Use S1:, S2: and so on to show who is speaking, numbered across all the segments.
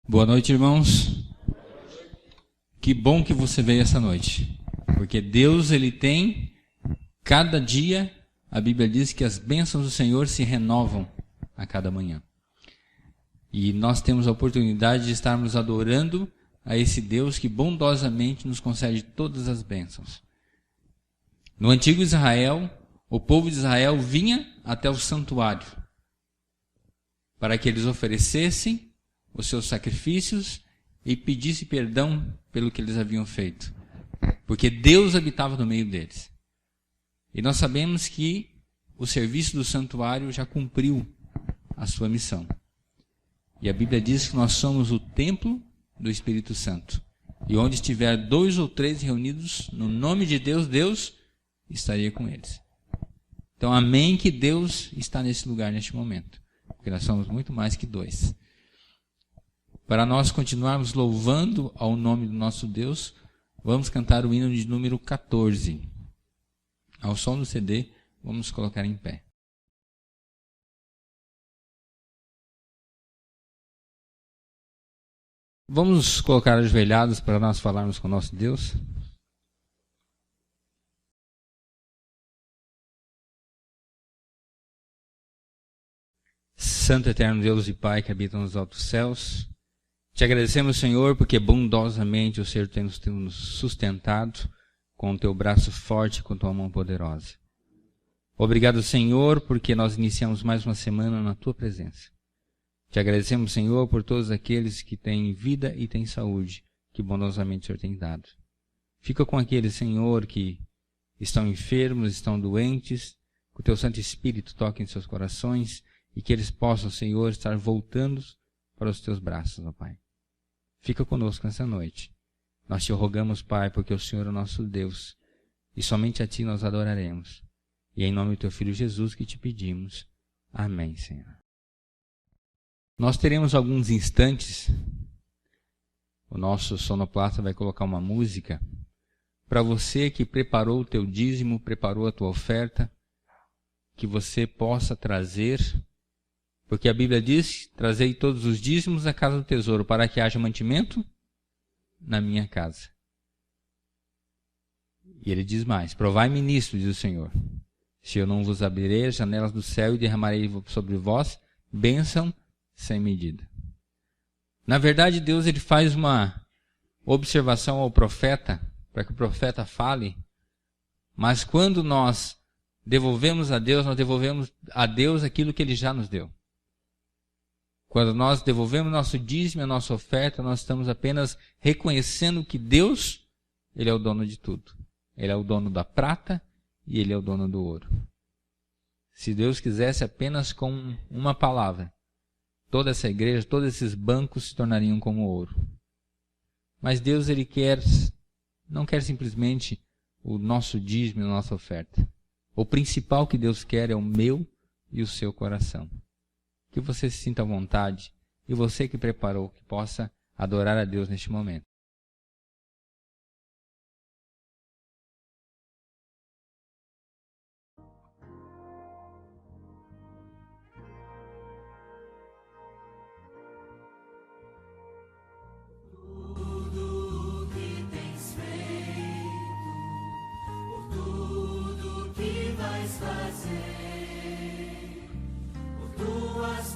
S1: Boa noite, irmãos. Que bom que você veio essa noite, porque Deus, Ele tem, cada dia, a Bíblia diz que as bênçãos do Senhor se renovam a cada manhã. E nós temos a oportunidade de estarmos adorando a esse Deus que bondosamente nos concede todas as bênçãos. No antigo Israel, o povo de Israel vinha até o santuário para que eles oferecessem os seus sacrifícios e pedissem perdão pelo que eles haviam feito, porque Deus habitava no meio deles. E nós sabemos que o serviço do santuário já cumpriu a sua missão. E a Bíblia diz que nós somos o templo do Espírito Santo. E onde estiver 2 ou 3 reunidos no nome de Deus, Deus estaria com eles. Então, amém que Deus está nesse lugar, neste momento. Porque nós somos muito mais que 2. Para nós continuarmos louvando ao nome do nosso Deus, vamos cantar o hino de número 14. Ao som do CD, vamos colocar em pé. Vamos colocar ajoelhados para nós falarmos com o nosso Deus? Santo eterno Deus e Pai que habita nos altos céus, te agradecemos, Senhor, porque bondosamente o Senhor tem nos sustentado com o teu braço forte e com a tua mão poderosa. Obrigado, Senhor, porque nós iniciamos mais uma semana na tua presença. Te agradecemos, Senhor, por todos aqueles que têm vida e têm saúde, que bondosamente o Senhor tem dado. Fica com aqueles, Senhor, que estão enfermos, estão doentes, que o teu Santo Espírito toque em seus corações e que eles possam, Senhor, estar voltando para os teus braços, ó Pai. Fica conosco nessa noite. Nós te rogamos, Pai, porque o Senhor é o nosso Deus e somente a ti nós adoraremos. E é em nome do teu Filho Jesus que te pedimos. Amém, Senhor. Nós teremos alguns instantes, o nosso sonoplasta vai colocar uma música, para você que preparou o teu dízimo, preparou a tua oferta, que você possa trazer, porque a Bíblia diz, trazei todos os dízimos à casa do tesouro, para que haja mantimento na minha casa. E ele diz mais, provai-me nisto, diz o Senhor, se eu não vos abrirei as janelas do céu e derramarei sobre vós bênção sem medida. Na verdade, Deus ele faz uma observação ao profeta, para que o profeta fale, mas quando nós devolvemos a Deus, nós devolvemos a Deus aquilo que ele já nos deu. Quando nós devolvemos nosso dízimo, a nossa oferta, nós estamos apenas reconhecendo que Deus, ele é o dono de tudo. Ele é o dono da prata e ele é o dono do ouro. Se Deus quisesse apenas com uma palavra, toda essa igreja, todos esses bancos se tornariam como ouro. Mas Deus, ele não quer simplesmente o nosso dízimo, a nossa oferta. O principal que Deus quer é o meu e o seu coração. Que você se sinta à vontade e você que preparou, que possa adorar a Deus neste momento.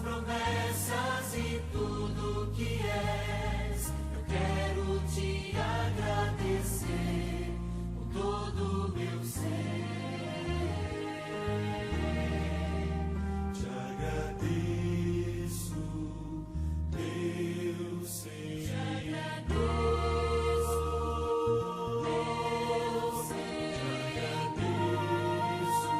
S2: Promessas e tudo que és, eu quero te agradecer por todo o meu ser. Te agradeço, meu Senhor. Te agradeço, meu Senhor. Te agradeço,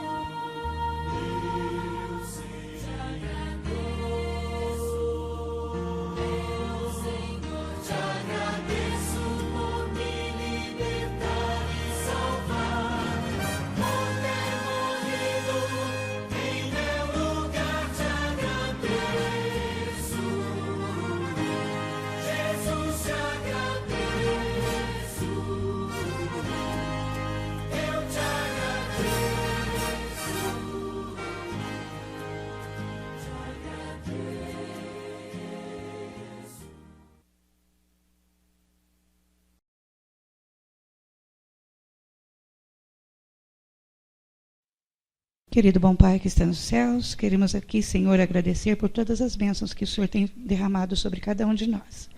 S3: Querido bom Pai que está nos céus, queremos aqui, Senhor, agradecer por todas as bênçãos que o Senhor tem derramado sobre cada um de nós.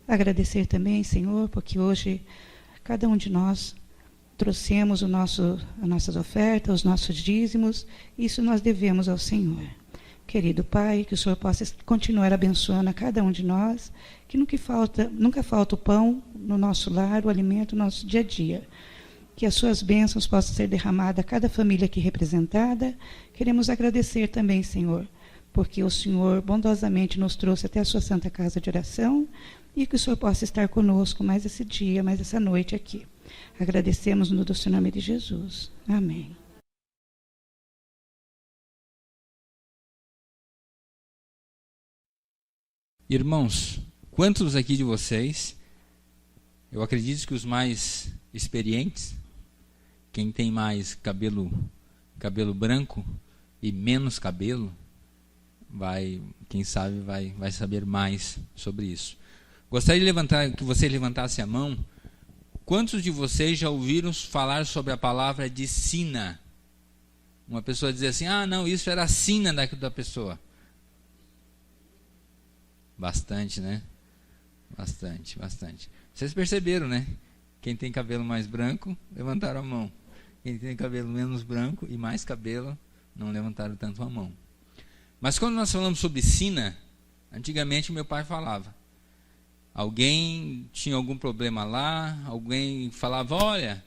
S3: Agradecer também, Senhor, porque hoje cada um de nós trouxemos as nossas ofertas, os nossos dízimos, isso nós devemos ao Senhor. Querido Pai, que o Senhor possa continuar abençoando a cada um de nós, que nunca falta o pão no nosso lar, o alimento no nosso dia a dia. Que as suas bênçãos possam ser derramadas a cada família aqui representada. Queremos agradecer também, Senhor, porque o Senhor bondosamente nos trouxe até a sua santa casa de oração e que o Senhor possa estar conosco mais esse dia, mais essa noite aqui. Agradecemos no doce nome de Jesus. Amém.
S1: Irmãos, quantos aqui de vocês, eu acredito que os mais experientes, quem tem mais cabelo branco e menos cabelo, quem sabe vai saber mais sobre isso. Gostaria que você levantasse a mão. Quantos de vocês já ouviram falar sobre a palavra de sina? Uma pessoa dizer assim, não, isso era a sina da pessoa. Bastante, né? Bastante. Vocês perceberam, né? Quem tem cabelo mais branco, levantaram a mão. Quem tem cabelo menos branco e mais cabelo, não levantaram tanto a mão. Mas quando nós falamos sobre sina, antigamente meu pai falava. Alguém tinha algum problema lá, alguém falava, olha,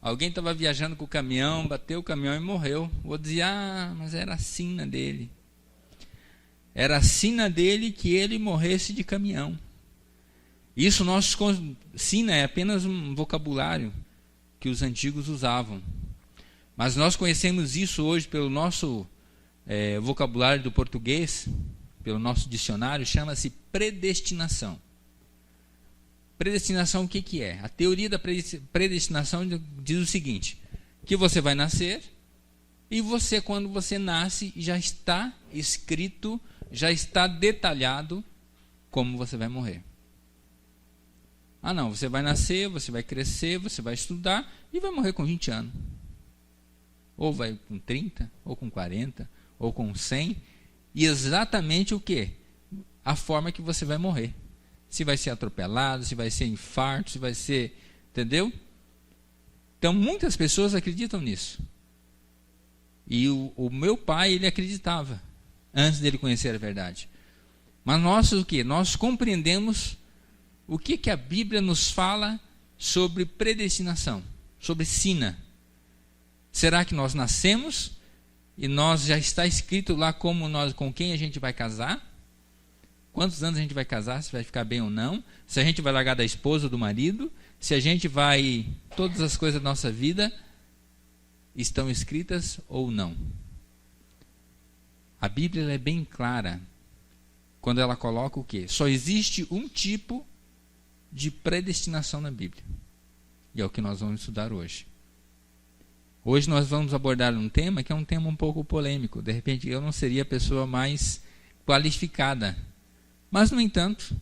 S1: alguém estava viajando com o caminhão, bateu o caminhão e morreu. Vou dizer, mas era a sina dele. Era a sina dele que ele morresse de caminhão. Isso sina é apenas um vocabulário que os antigos usavam. Mas nós conhecemos isso hoje pelo nosso vocabulário do português, pelo nosso dicionário, chama-se predestinação. Predestinação, o que é? A teoria da predestinação diz o seguinte, que você vai nascer e você, quando você nasce, já está escrito, já está detalhado como você vai morrer. Não, você vai nascer, você vai crescer, você vai estudar e vai morrer com 20 anos. Ou vai com 30, ou com 40, ou com 100. E exatamente o quê? A forma que você vai morrer. Se vai ser atropelado, se vai ser infarto, se vai ser... Entendeu? Então, muitas pessoas acreditam nisso. E o meu pai, ele acreditava, antes dele conhecer a verdade. Mas nós o quê? Nós compreendemos o que a Bíblia nos fala sobre predestinação, sobre sina. Será que nós nascemos e nós já está escrito lá com quem a gente vai casar? Quantos anos a gente vai casar, se vai ficar bem ou não? Se a gente vai largar da esposa ou do marido? Se a gente vai... Todas as coisas da nossa vida estão escritas ou não? A Bíblia é bem clara quando ela coloca o quê? Só existe um tipo de predestinação na Bíblia. E é o que nós vamos estudar hoje. Hoje nós vamos abordar um tema que é um tema um pouco polêmico. De repente eu não seria a pessoa mais qualificada. Mas, no entanto,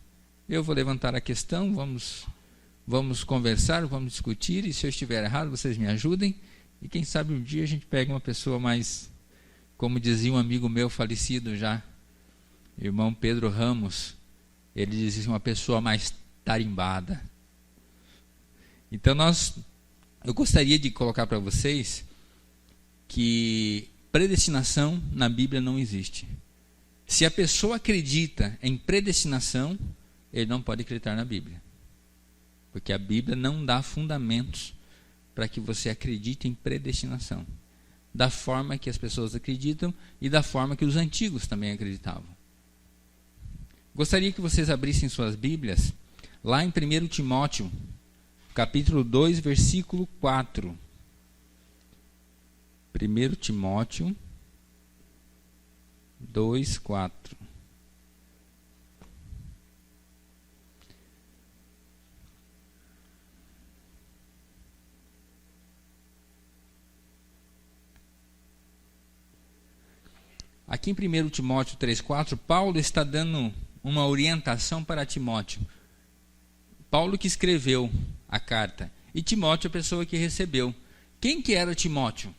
S1: eu vou levantar a questão, vamos conversar, vamos discutir, e se eu estiver errado, vocês me ajudem. E quem sabe um dia a gente pega uma pessoa mais, como dizia um amigo meu falecido já, irmão Pedro Ramos, ele dizia uma pessoa mais tarimbada. Então eu gostaria de colocar para vocês que predestinação na Bíblia não existe. Se a pessoa acredita em predestinação, ele não pode acreditar na Bíblia. Porque a Bíblia não dá fundamentos para que você acredite em predestinação. Da forma que as pessoas acreditam e da forma que os antigos também acreditavam. Gostaria que vocês abrissem suas Bíblias lá em 1 Timóteo, capítulo 2, versículo 4. 1 Timóteo 2, 4. Aqui em 1 Timóteo 3, 4, Paulo está dando uma orientação para Timóteo. Paulo que escreveu a carta, e Timóteo a pessoa que recebeu. Quem que era Timóteo?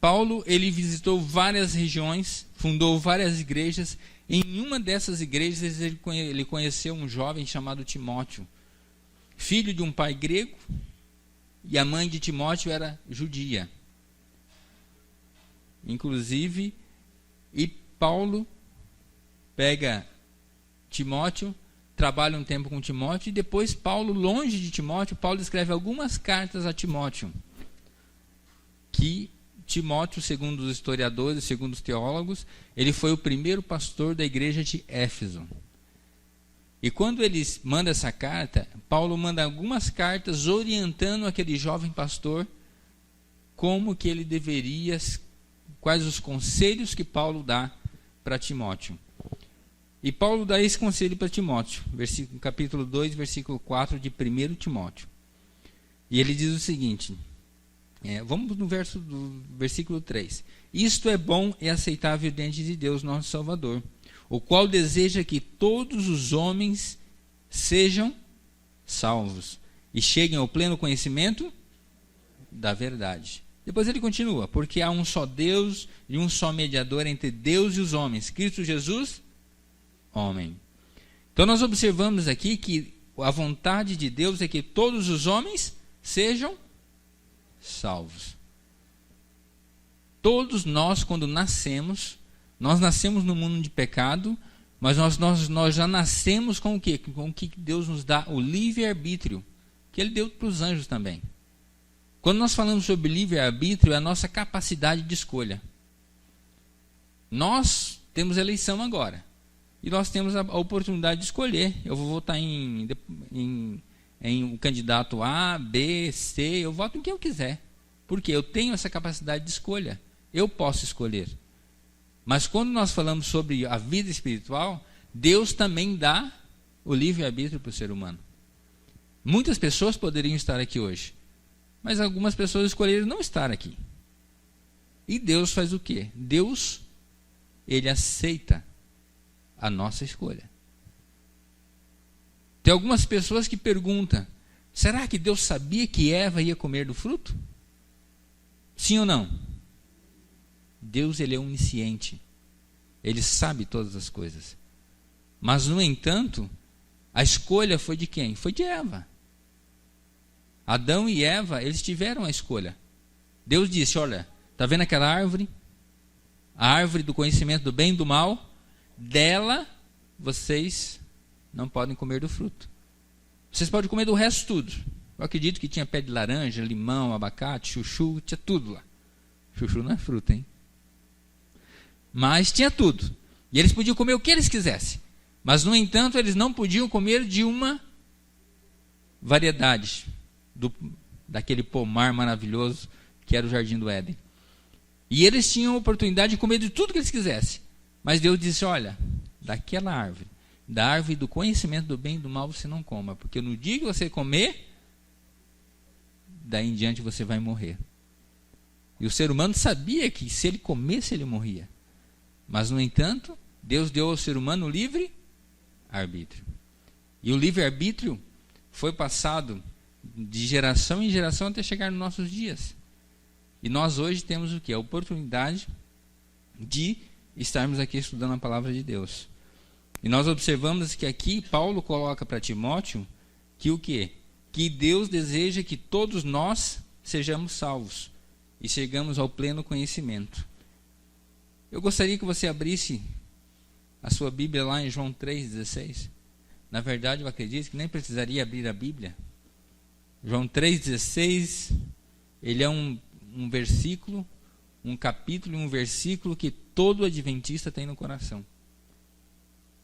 S1: Paulo, ele visitou várias regiões, fundou várias igrejas. Em uma dessas igrejas, ele conheceu um jovem chamado Timóteo, filho de um pai grego, e a mãe de Timóteo era judia. Inclusive, e Paulo pega Timóteo, trabalha um tempo com Timóteo, e depois Paulo, longe de Timóteo, Paulo escreve algumas cartas a Timóteo, que Timóteo, segundo os historiadores, segundo os teólogos, ele foi o primeiro pastor da igreja de Éfeso. E quando ele manda essa carta, Paulo manda algumas cartas orientando aquele jovem pastor como que ele deveria, quais os conselhos que Paulo dá para Timóteo. E Paulo dá esse conselho para Timóteo, capítulo 2, versículo 4 de 1 Timóteo. E ele diz o seguinte, vamos no versículo 3. Isto é bom e aceitável diante de Deus, nosso Salvador, o qual deseja que todos os homens sejam salvos e cheguem ao pleno conhecimento da verdade. Depois ele continua, porque há um só Deus e um só mediador entre Deus e os homens, Cristo Jesus, homem. Então nós observamos aqui que a vontade de Deus é que todos os homens sejam salvos. Todos nós, quando nascemos, nós nascemos no mundo de pecado, mas nós já nascemos com o quê? Com o que Deus nos dá, o livre-arbítrio, que Ele deu para os anjos também. Quando nós falamos sobre livre-arbítrio, é a nossa capacidade de escolha. Nós temos eleição agora. E nós temos a oportunidade de escolher. Eu vou votar em um candidato A, B, C, eu voto em quem eu quiser. Porque eu tenho essa capacidade de escolha. Eu posso escolher. Mas quando nós falamos sobre a vida espiritual, Deus também dá o livre-arbítrio para o ser humano. Muitas pessoas poderiam estar aqui hoje, mas algumas pessoas escolheram não estar aqui. E Deus faz o quê? Deus, Ele aceita a nossa escolha. Tem algumas pessoas que perguntam, será que Deus sabia que Eva ia comer do fruto? Sim ou não? Deus, Ele é onisciente. Ele sabe todas as coisas. Mas, no entanto, a escolha foi de quem? Foi de Eva. Adão e Eva, eles tiveram a escolha. Deus disse, olha, está vendo aquela árvore? A árvore do conhecimento do bem e do mal? Dela, vocês não podem comer do fruto. Vocês podem comer do resto tudo. Eu acredito que tinha pé de laranja, limão, abacate, chuchu, tinha tudo lá. Chuchu não é fruta, hein? Mas tinha tudo. E eles podiam comer o que eles quisessem. Mas, no entanto, eles não podiam comer de uma variedade daquele pomar maravilhoso que era o Jardim do Éden. E eles tinham a oportunidade de comer de tudo que eles quisessem. Mas Deus disse, olha, daquela árvore, da árvore do conhecimento do bem e do mal, você não coma. Porque no dia que você comer, daí em diante você vai morrer. E o ser humano sabia que se ele comesse, ele morria. Mas, no entanto, Deus deu ao ser humano o livre-arbítrio. E o livre-arbítrio foi passado de geração em geração até chegar nos nossos dias. E nós hoje temos o quê? A oportunidade de estarmos aqui estudando a palavra de Deus. E nós observamos que aqui Paulo coloca para Timóteo que o quê? Que Deus deseja que todos nós sejamos salvos e chegamos ao pleno conhecimento. Eu gostaria que você abrisse a sua Bíblia lá em João 3,16. Na verdade, eu acredito que nem precisaria abrir a Bíblia. João 3,16, ele é um versículo, um capítulo e um versículo que todo adventista tem no coração.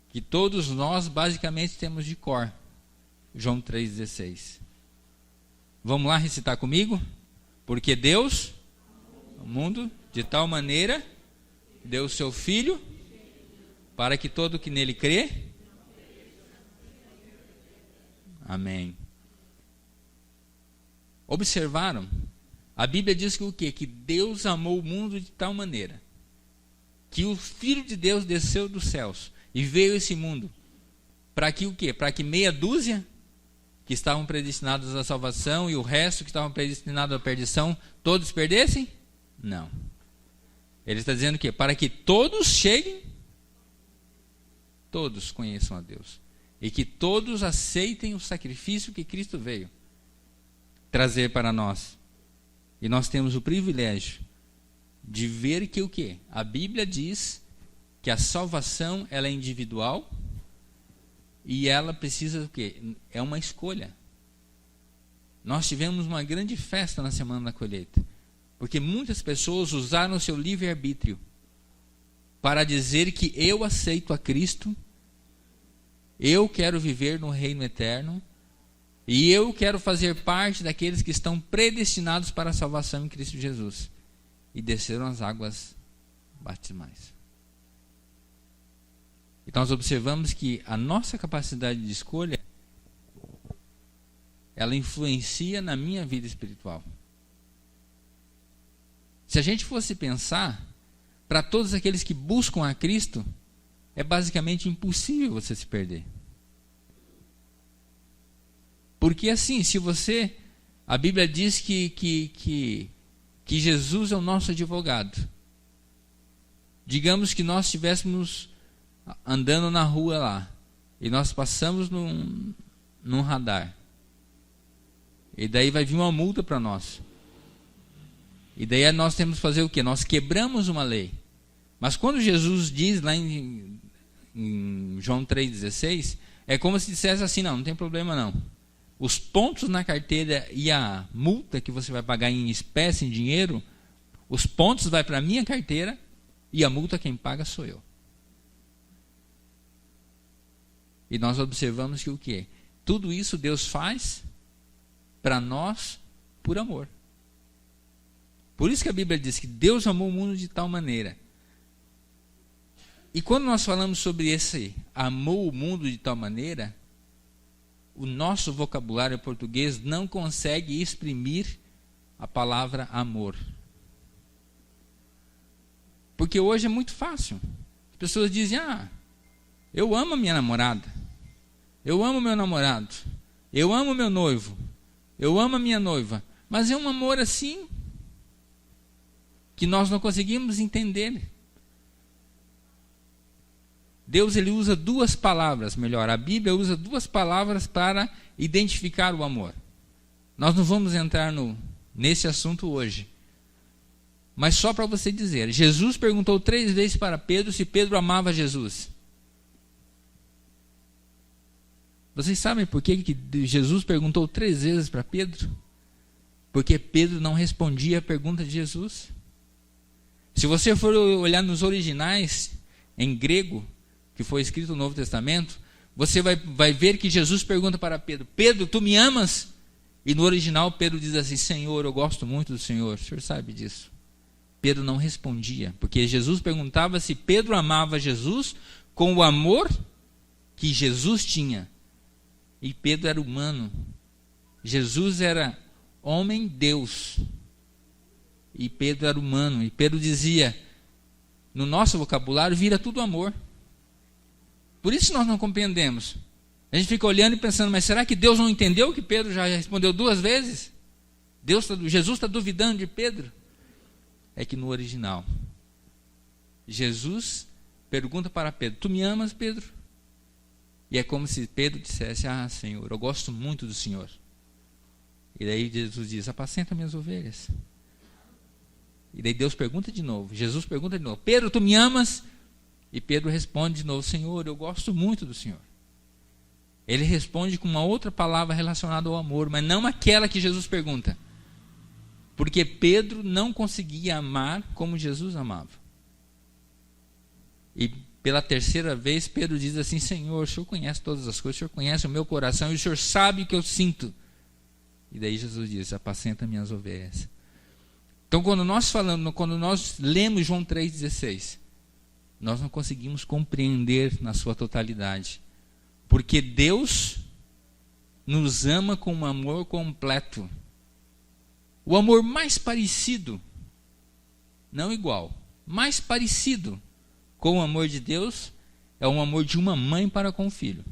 S1: Que todos nós basicamente temos de cor. João 3,16. Vamos lá recitar comigo? Porque Deus, o mundo, de tal maneira, deu o seu Filho, para que todo que nele crê. Amém. Observaram? A Bíblia diz que o quê? Que Deus amou o mundo de tal maneira que o Filho de Deus desceu dos céus e veio a esse mundo para que o quê? Para que meia dúzia que estavam predestinados à salvação e o resto que estavam predestinados à perdição, todos perdessem? Não. Ele está dizendo que para que todos cheguem, todos conheçam a Deus. E que todos aceitem o sacrifício que Cristo veio trazer para nós. E nós temos o privilégio de ver que o quê? A Bíblia diz que a salvação ela é individual e ela precisa do quê? É uma escolha. Nós tivemos uma grande festa na Semana da Colheita, porque muitas pessoas usaram o seu livre-arbítrio para dizer que eu aceito a Cristo, eu quero viver no reino eterno e eu quero fazer parte daqueles que estão predestinados para a salvação em Cristo Jesus. E desceram as águas batismais. E nós observamos que a nossa capacidade de escolha, ela influencia na minha vida espiritual. Se a gente fosse pensar, para todos aqueles que buscam a Cristo, é basicamente impossível você se perder. Porque assim, se você... A Bíblia diz que Jesus é o nosso advogado. Digamos que nós estivéssemos andando na rua lá, e nós passamos num radar. E daí vai vir uma multa para nós. E daí nós temos que fazer o quê? Nós quebramos uma lei. Mas quando Jesus diz lá em João 3,16, é como se dissesse assim, não tem problema não. Os pontos na carteira e a multa que você vai pagar em espécie, em dinheiro, os pontos vai para a minha carteira e a multa quem paga sou eu. E nós observamos que o quê? Tudo isso Deus faz para nós por amor. Por isso que a Bíblia diz que Deus amou o mundo de tal maneira. E quando nós falamos sobre esse amou o mundo de tal maneira, o nosso vocabulário português não consegue exprimir a palavra amor. Porque hoje é muito fácil. As pessoas dizem, eu amo a minha namorada, eu amo meu namorado, eu amo meu noivo, eu amo a minha noiva. Mas é um amor assim, que nós não conseguimos entender. Deus ele usa duas palavras, melhor, a Bíblia usa duas palavras para identificar o amor. Nós não vamos entrar nesse assunto hoje. Mas só para você dizer, Jesus perguntou 3 vezes para Pedro se Pedro amava Jesus. Vocês sabem por que Jesus perguntou 3 vezes para Pedro? Porque Pedro não respondia a pergunta de Jesus. Se você for olhar nos originais, em grego, que foi escrito no Novo Testamento, você vai ver que Jesus pergunta para Pedro, Pedro, tu me amas? E no original Pedro diz assim, Senhor, eu gosto muito do Senhor, o Senhor sabe disso. Pedro não respondia, porque Jesus perguntava se Pedro amava Jesus com o amor que Jesus tinha. E Pedro era humano. Jesus era homem, Deus. E Pedro era humano. E Pedro dizia, no nosso vocabulário, vira tudo amor. Por isso nós não compreendemos. A gente fica olhando e pensando, mas será que Deus não entendeu que Pedro já respondeu 2 vezes? Jesus está duvidando de Pedro? É que no original, Jesus pergunta para Pedro, tu me amas, Pedro? E é como se Pedro dissesse, Senhor, eu gosto muito do Senhor. E daí Jesus diz, apacenta minhas ovelhas. E daí Deus pergunta de novo, Jesus pergunta de novo, Pedro, tu me amas? E Pedro responde de novo, Senhor, eu gosto muito do Senhor. Ele responde com uma outra palavra relacionada ao amor, mas não aquela que Jesus pergunta. Porque Pedro não conseguia amar como Jesus amava. E pela 3ª vez, Pedro diz assim, Senhor, o Senhor conhece todas as coisas, o Senhor conhece o meu coração e o Senhor sabe o que eu sinto. E daí Jesus diz, apacenta minhas ovelhas. Então, quando nós lemos João 3,16, nós não conseguimos compreender na sua totalidade. Porque Deus nos ama com um amor completo. O amor mais parecido, não igual, mais parecido com o amor de Deus é o amor de uma mãe para com o filho.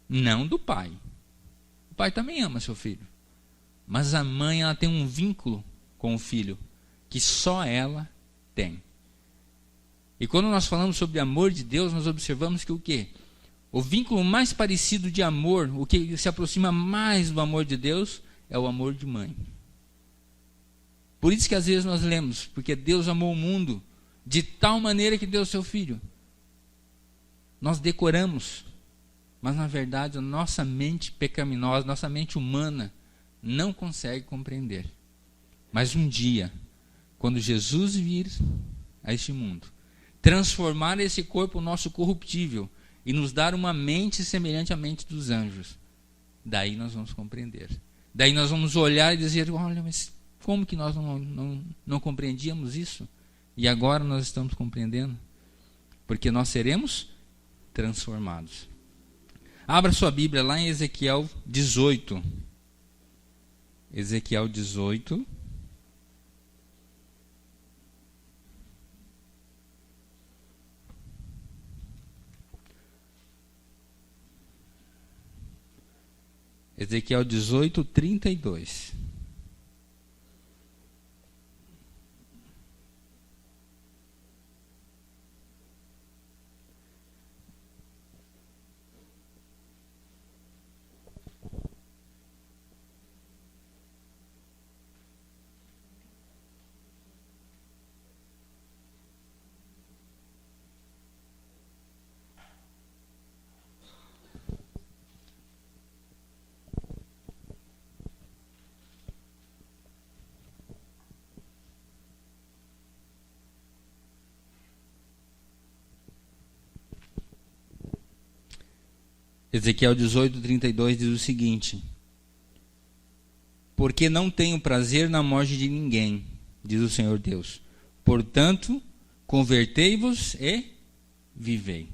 S1: Não do pai. O pai também ama seu filho. Mas a mãe ela tem um vínculo com o filho que só ela tem. E quando nós falamos sobre amor de Deus, nós observamos que o quê? O vínculo mais parecido de amor, o que se aproxima mais do amor de Deus, é o amor de mãe. Por isso que às vezes nós lemos, porque Deus amou o mundo de tal maneira que deu seu Filho. Nós decoramos, mas na verdade a nossa mente pecaminosa, nossa mente humana, não consegue compreender. Mas um dia, quando Jesus vir a este mundo, transformar esse corpo nosso corruptível e nos dar uma mente semelhante à mente dos anjos, daí nós vamos compreender. Daí nós vamos olhar e dizer, olha, mas como que nós não compreendíamos isso? E agora nós estamos compreendendo? Porque nós seremos transformados. Abra sua Bíblia lá em Ezequiel 18. Ezequiel 18. Ezequiel 18, 32. Ezequiel 18, 32 diz o seguinte: porque não tenho prazer na morte de ninguém, diz o Senhor Deus. Portanto, convertei-vos e vivei.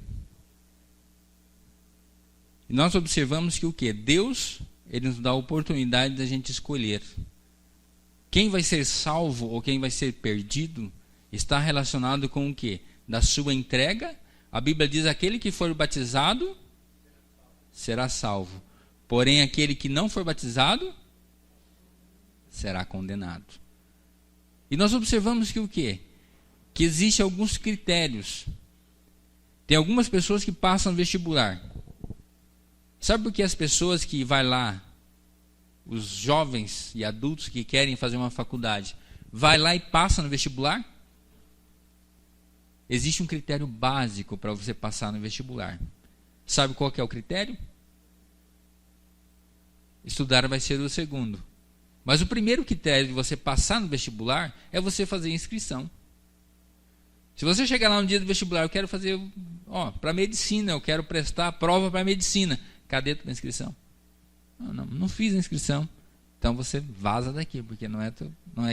S1: E nós observamos que o quê? Deus, Ele nos dá a oportunidade da gente escolher. Quem vai ser salvo ou quem vai ser perdido está relacionado com o quê? Da sua entrega. A Bíblia diz, aquele que for batizado será salvo. Porém, aquele que não for batizado será condenado. E nós observamos que o quê? Que existem alguns critérios. Tem algumas pessoas que passam vestibular. Sabe por que as pessoas que vai lá, os jovens e adultos que querem fazer uma faculdade, vai lá e passa no vestibular? Existe um critério básico para você passar no vestibular. Sabe qual que é o critério? Estudar vai ser o segundo. Mas o primeiro critério de você passar no vestibular é você fazer inscrição. Se você chegar lá no dia do vestibular, eu quero fazer para medicina, eu quero prestar a prova para medicina. Cadê a tua inscrição? Não fiz a inscrição. Então você vaza daqui, porque não é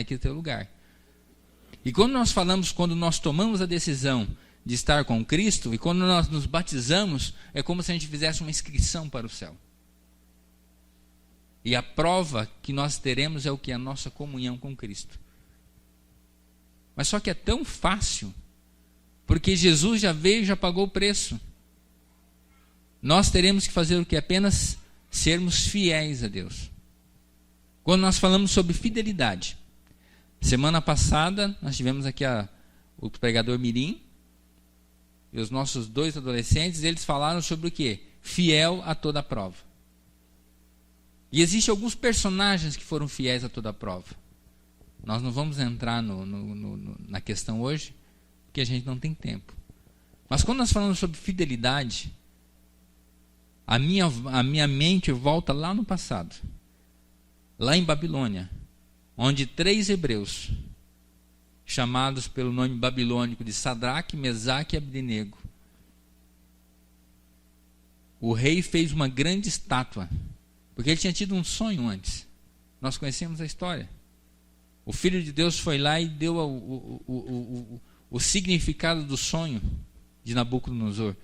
S1: aqui o teu lugar. E quando nós tomamos a decisão de estar com Cristo, e quando nós nos batizamos, é como se a gente fizesse uma inscrição para o céu. E a prova que nós teremos é o que? A nossa comunhão com Cristo. Mas só que é tão fácil, porque Jesus já veio e já pagou o preço. Nós teremos que fazer o que? Apenas sermos fiéis a Deus. Quando nós falamos sobre fidelidade, semana passada nós tivemos aqui o pregador Mirim e os nossos 2 adolescentes, eles falaram sobre o que? Fiel a toda prova. E existem alguns personagens que foram fiéis a toda prova. Nós não vamos entrar na questão hoje, porque a gente não tem tempo. Mas quando nós falamos sobre fidelidade, a minha mente volta lá no passado, lá em Babilônia, onde 3 hebreus, chamados pelo nome babilônico de Sadraque, Mesaque e Abdenego, o rei fez uma grande estátua, porque ele tinha tido um sonho antes. Nós conhecemos a história. O Filho de Deus foi lá e deu o significado do sonho de Nabucodonosor,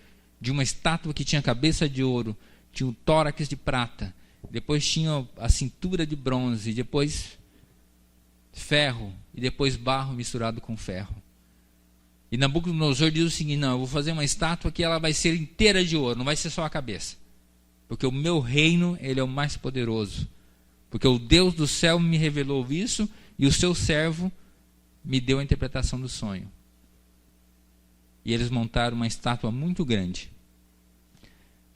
S1: de uma estátua que tinha cabeça de ouro, tinha o tórax de prata, depois tinha a cintura de bronze, depois ferro, e depois barro misturado com ferro. E Nabucodonosor diz o seguinte: não, eu vou fazer uma estátua que ela vai ser inteira de ouro, não vai ser só a cabeça, porque o meu reino, ele é o mais poderoso, porque o Deus do céu me revelou isso, e o seu servo me deu a interpretação do sonho. E eles montaram uma estátua muito grande.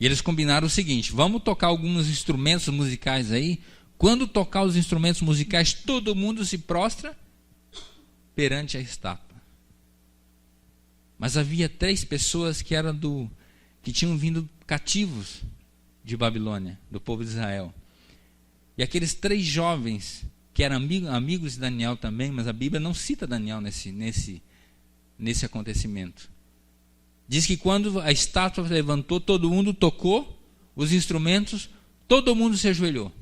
S1: E eles combinaram o seguinte: vamos tocar alguns instrumentos musicais aí. Quando tocar os instrumentos musicais, todo mundo se prostra perante a estátua. Mas havia 3 pessoas que tinham vindo cativos de Babilônia, do povo de Israel. E aqueles 3 jovens, que eram amigos de Daniel também, mas a Bíblia não cita Daniel nesse acontecimento. Diz que quando a estátua levantou, todo mundo tocou os instrumentos, todo mundo se ajoelhou.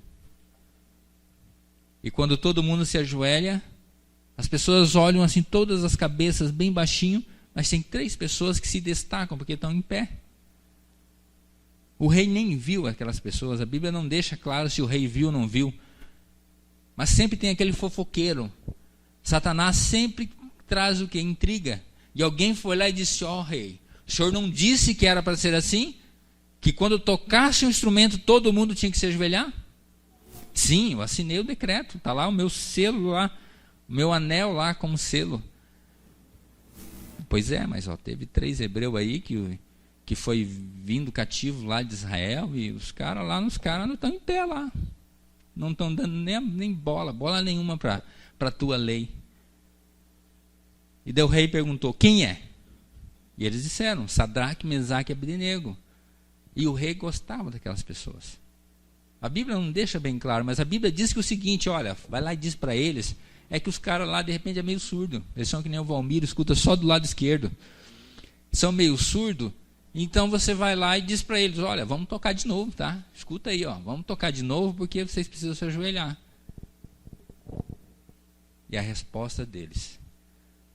S1: E quando todo mundo se ajoelha, as pessoas olham assim, todas as cabeças bem baixinho, mas tem 3 pessoas que se destacam porque estão em pé. O rei nem viu aquelas pessoas, a Bíblia não deixa claro se o rei viu ou não viu. Mas sempre tem aquele fofoqueiro. Satanás sempre traz o que? Intriga. E alguém foi lá e disse: ó rei, o senhor não disse que era para ser assim? Que quando tocasse um instrumento todo mundo tinha que se ajoelhar? Sim, eu assinei o decreto, está lá o meu selo lá, o meu anel lá como selo. Pois é, mas teve 3 hebreus aí que foi vindo cativo lá de Israel, e os caras não estão em pé lá. Não estão dando nem bola nenhuma para a tua lei. E daí o rei perguntou: quem é? E eles disseram: Sadraque, Mesaque e Abdenego. E o rei gostava daquelas pessoas. A Bíblia não deixa bem claro, mas a Bíblia diz que o seguinte: olha, vai lá e diz para eles, é que os caras lá de repente é meio surdo. Eles são que nem o Valmir, escuta só do lado esquerdo. São meio surdo. Então você vai lá e diz para eles: olha, vamos tocar de novo, tá? Escuta aí, vamos tocar de novo porque vocês precisam se ajoelhar. E a resposta deles,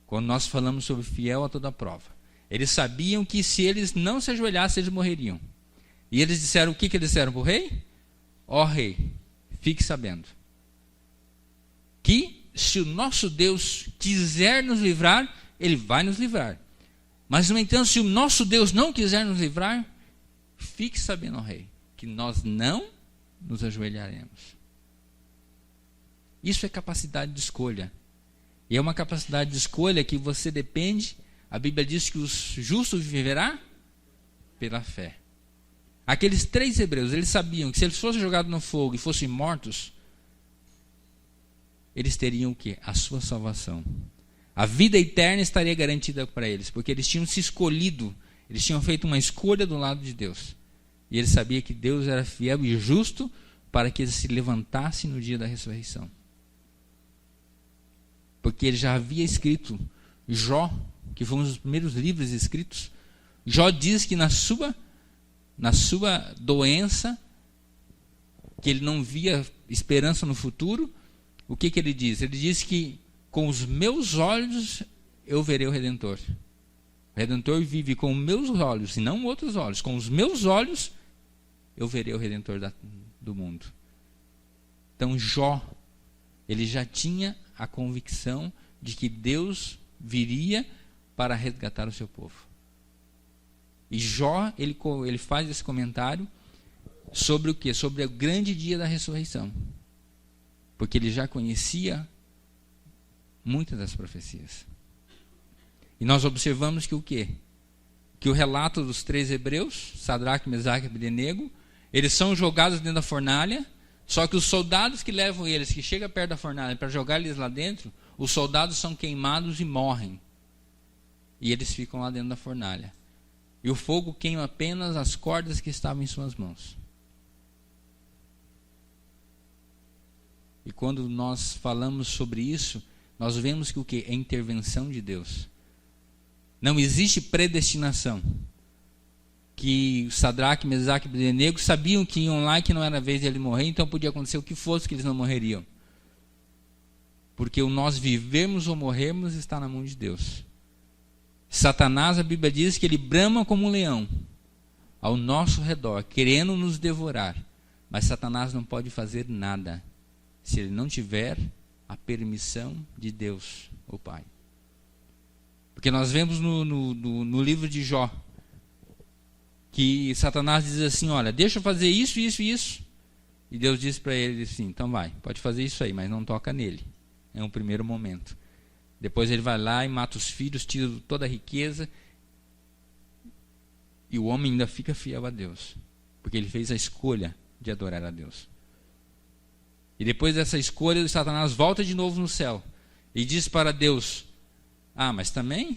S1: quando nós falamos sobre fiel a toda prova, eles sabiam que se eles não se ajoelhassem, eles morreriam. E eles disseram: o que eles disseram para o rei? Ó rei, fique sabendo que se o nosso Deus quiser nos livrar, Ele vai nos livrar. Mas, no entanto, se o nosso Deus não quiser nos livrar, fique sabendo, ó rei, que nós não nos ajoelharemos. Isso é capacidade de escolha. E é uma capacidade de escolha que você depende. A Bíblia diz que o justo viverá pela fé. Aqueles 3 hebreus, eles sabiam que se eles fossem jogados no fogo e fossem mortos, eles teriam o quê? A sua salvação. A vida eterna estaria garantida para eles, porque eles tinham se escolhido, eles tinham feito uma escolha do lado de Deus. E eles sabiam que Deus era fiel e justo para que eles se levantassem no dia da ressurreição. Porque ele já havia escrito, Jó, que foi um dos primeiros livros escritos, Jó diz que na sua doença, que ele não via esperança no futuro, o que ele diz? Ele diz que com os meus olhos eu verei o Redentor. O Redentor vive com os meus olhos e não outros olhos. Com os meus olhos eu verei o Redentor do mundo. Então Jó, ele já tinha a convicção de que Deus viria para resgatar o seu povo. E Jó, ele faz esse comentário sobre o quê? Sobre o grande dia da ressurreição. Porque ele já conhecia muitas das profecias. E nós observamos que o quê? Que o relato dos 3 hebreus, Sadraque, Mesaque e Abdenego, eles são jogados dentro da fornalha, só que os soldados que levam eles, que chegam perto da fornalha para jogar eles lá dentro, os soldados são queimados e morrem. E eles ficam lá dentro da fornalha. E o fogo queima apenas as cordas que estavam em suas mãos. E quando nós falamos sobre isso, nós vemos que o que? É intervenção de Deus. Não existe predestinação. Que Sadraque, Mesaque e Abdenego sabiam que iam lá e que não era a vez de ele morrer, então podia acontecer o que fosse que eles não morreriam. Porque o nós vivermos ou morrermos está na mão de Deus. Satanás, a Bíblia diz que ele brama como um leão ao nosso redor, querendo nos devorar. Mas Satanás não pode fazer nada se ele não tiver a permissão de Deus, o Pai. Porque nós vemos no livro de Jó, que Satanás diz assim: olha, deixa eu fazer isso, isso e isso. E Deus diz para ele assim: então vai, pode fazer isso aí, mas não toca nele. É um primeiro momento. Depois ele vai lá e mata os filhos, tira toda a riqueza. E o homem ainda fica fiel a Deus, porque ele fez a escolha de adorar a Deus. E depois dessa escolha, Satanás volta de novo no céu e diz para Deus: mas também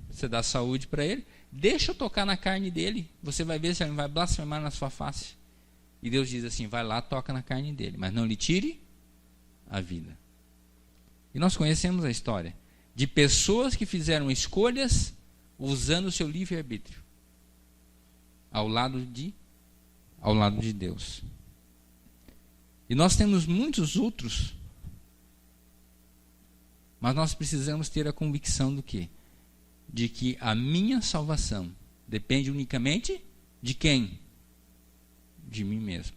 S1: você dá saúde para ele, deixa eu tocar na carne dele, você vai ver se ele não vai blasfemar na sua face. E Deus diz assim: vai lá, toca na carne dele, mas não lhe tire a vida. E nós conhecemos a história de pessoas que fizeram escolhas usando o seu livre-arbítrio ao lado de Deus. E nós temos muitos outros, mas nós precisamos ter a convicção do quê? De que a minha salvação depende unicamente de quem? De mim mesmo.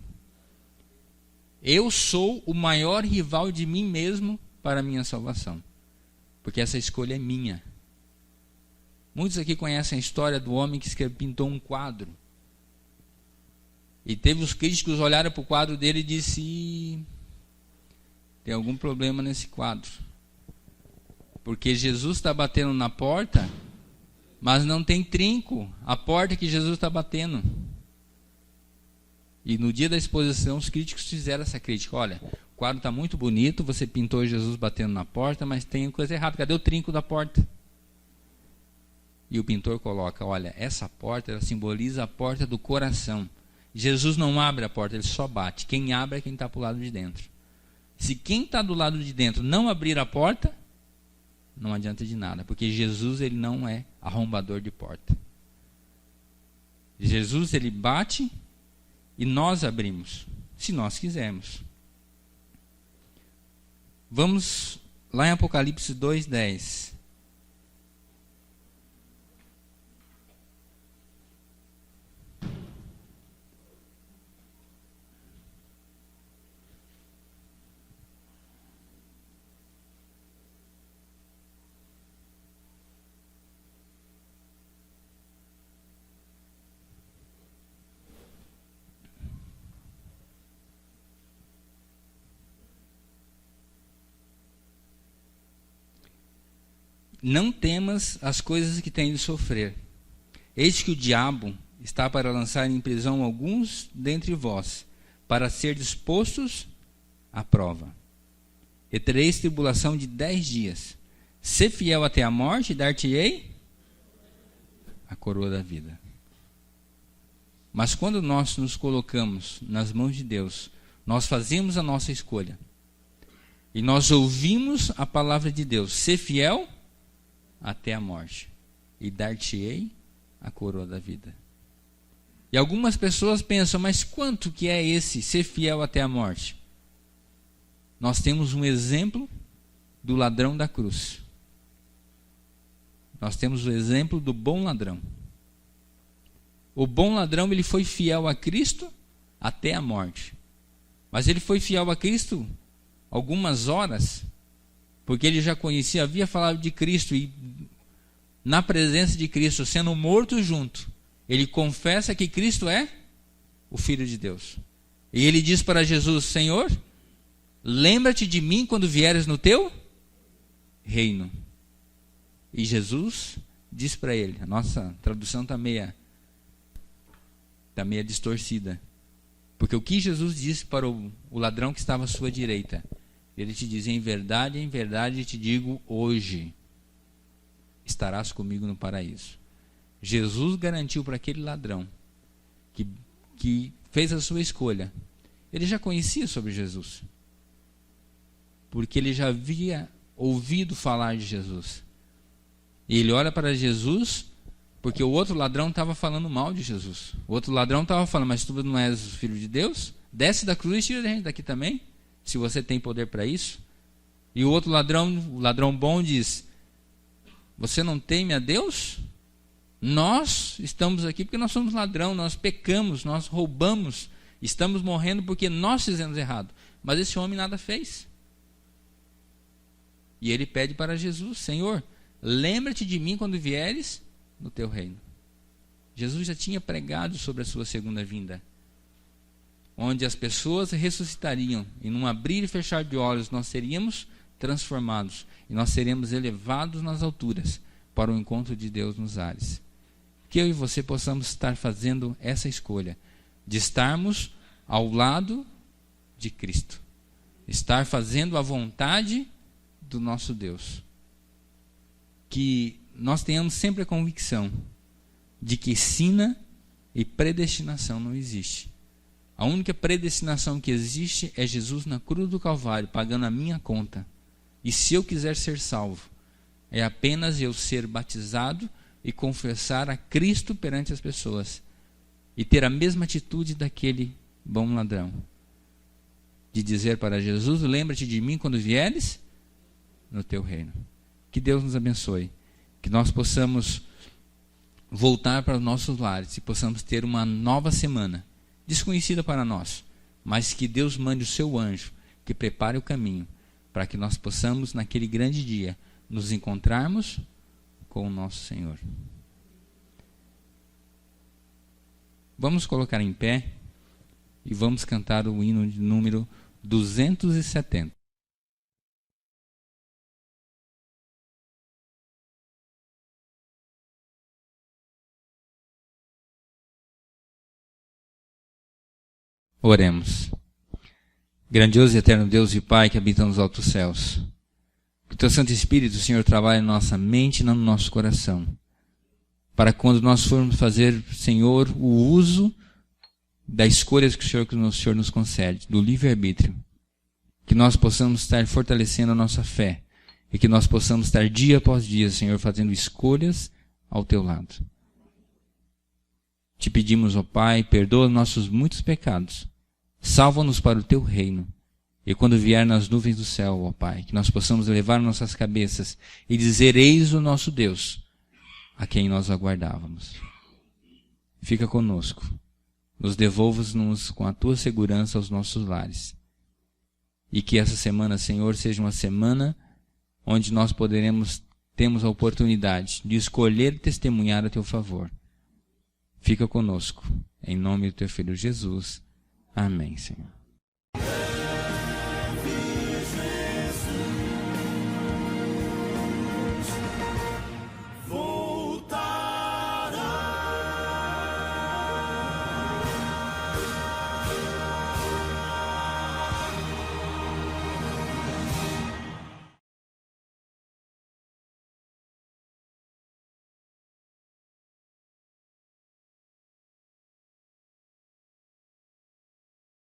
S1: Eu sou o maior rival de mim mesmo para a minha salvação, porque essa escolha é minha. Muitos aqui conhecem a história do homem que pintou um quadro. E teve os críticos olharam para o quadro dele e disse: tem algum problema nesse quadro. Porque Jesus está batendo na porta, mas não tem trinco a porta que Jesus está batendo. E no dia da exposição, os críticos fizeram essa crítica: olha, o quadro está muito bonito, você pintou Jesus batendo na porta, mas tem coisa errada, cadê o trinco da porta? E o pintor coloca: olha, essa porta ela simboliza a porta do coração. Jesus não abre a porta, ele só bate. Quem abre é quem está para o lado de dentro. Se quem está do lado de dentro não abrir a porta, não adianta de nada, porque Jesus ele não é arrombador de porta. Jesus ele bate e nós abrimos, se nós quisermos. Vamos lá em Apocalipse 2:10. Não temas as coisas que têm de sofrer. Eis que o diabo está para lançar em prisão alguns dentre vós, para ser dispostos à prova. E tereis tribulação de 10 dias. Sê fiel até a morte, e dar-te-ei a coroa da vida. Mas quando nós nos colocamos nas mãos de Deus, nós fazemos a nossa escolha. E nós ouvimos a palavra de Deus: sê fiel até a morte, e dar-te-ei a coroa da vida. E algumas pessoas pensam: mas quanto que é esse ser fiel até a morte? Nós temos um exemplo do ladrão da cruz. Nós temos o exemplo do bom ladrão. O bom ladrão ele foi fiel a Cristo até a morte. Mas ele foi fiel a Cristo algumas horas, porque ele já conhecia, havia falado de Cristo, e na presença de Cristo, sendo morto junto, ele confessa que Cristo é o Filho de Deus. E ele diz para Jesus: Senhor, lembra-te de mim quando vieres no teu reino. E Jesus diz para ele, a nossa tradução está meia distorcida, porque o que Jesus disse para o ladrão que estava à sua direita, ele te diz: em verdade te digo, hoje estarás comigo no paraíso. Jesus garantiu para aquele ladrão que fez a sua escolha. Ele já conhecia sobre Jesus, porque ele já havia ouvido falar de Jesus. E ele olha para Jesus, porque o outro ladrão estava falando mal de Jesus. O outro ladrão estava falando: mas tu não és o Filho de Deus? Desce da cruz e tira a gente daqui também, se você tem poder para isso. E o outro ladrão, o ladrão bom, diz: você não teme a Deus? Nós estamos aqui porque nós somos ladrão, nós pecamos, nós roubamos, estamos morrendo porque nós fizemos errado. Mas esse homem nada fez. E ele pede para Jesus: Senhor, lembra-te de mim quando vieres no teu reino. Jesus já tinha pregado sobre a sua segunda vinda, onde as pessoas ressuscitariam, e num abrir e fechar de olhos nós seríamos transformados e nós seremos elevados nas alturas para o encontro de Deus nos ares. Que eu e você possamos estar fazendo essa escolha de estarmos ao lado de Cristo, estar fazendo a vontade do nosso Deus. Que nós tenhamos sempre a convicção de que sina e predestinação não existe. A única predestinação que existe é Jesus na cruz do Calvário, pagando a minha conta. E se eu quiser ser salvo, é apenas eu ser batizado e confessar a Cristo perante as pessoas. E ter a mesma atitude daquele bom ladrão. De dizer para Jesus, lembra-te de mim quando vieres no teu reino. Que Deus nos abençoe. Que nós possamos voltar para os nossos lares e possamos ter uma nova semana, desconhecida para nós, mas que Deus mande o seu anjo, que prepare o caminho, para que nós possamos, naquele grande dia, nos encontrarmos com o nosso Senhor. Vamos colocar em pé e vamos cantar o hino de número 270. Oremos. Grandioso e eterno Deus e Pai que habita nos altos céus, que o Teu Santo Espírito, Senhor, trabalhe na nossa mente e no nosso coração, para quando nós formos fazer, Senhor, o uso das escolhas que o Senhor nos concede, do livre-arbítrio, que nós possamos estar fortalecendo a nossa fé e que nós possamos estar dia após dia, Senhor, fazendo escolhas ao Teu lado. Te pedimos, ó Pai, perdoa nossos muitos pecados, salva-nos para o Teu reino, e quando vier nas nuvens do céu, ó Pai, que nós possamos levar nossas cabeças e dizer, eis o nosso Deus, a quem nós aguardávamos. Fica conosco, nos devolva-nos com a Tua segurança aos nossos lares, e que essa semana, Senhor, seja uma semana onde nós temos a oportunidade de escolher e testemunhar a Teu favor. Fica conosco, em nome do Teu Filho Jesus. Amém, Senhor.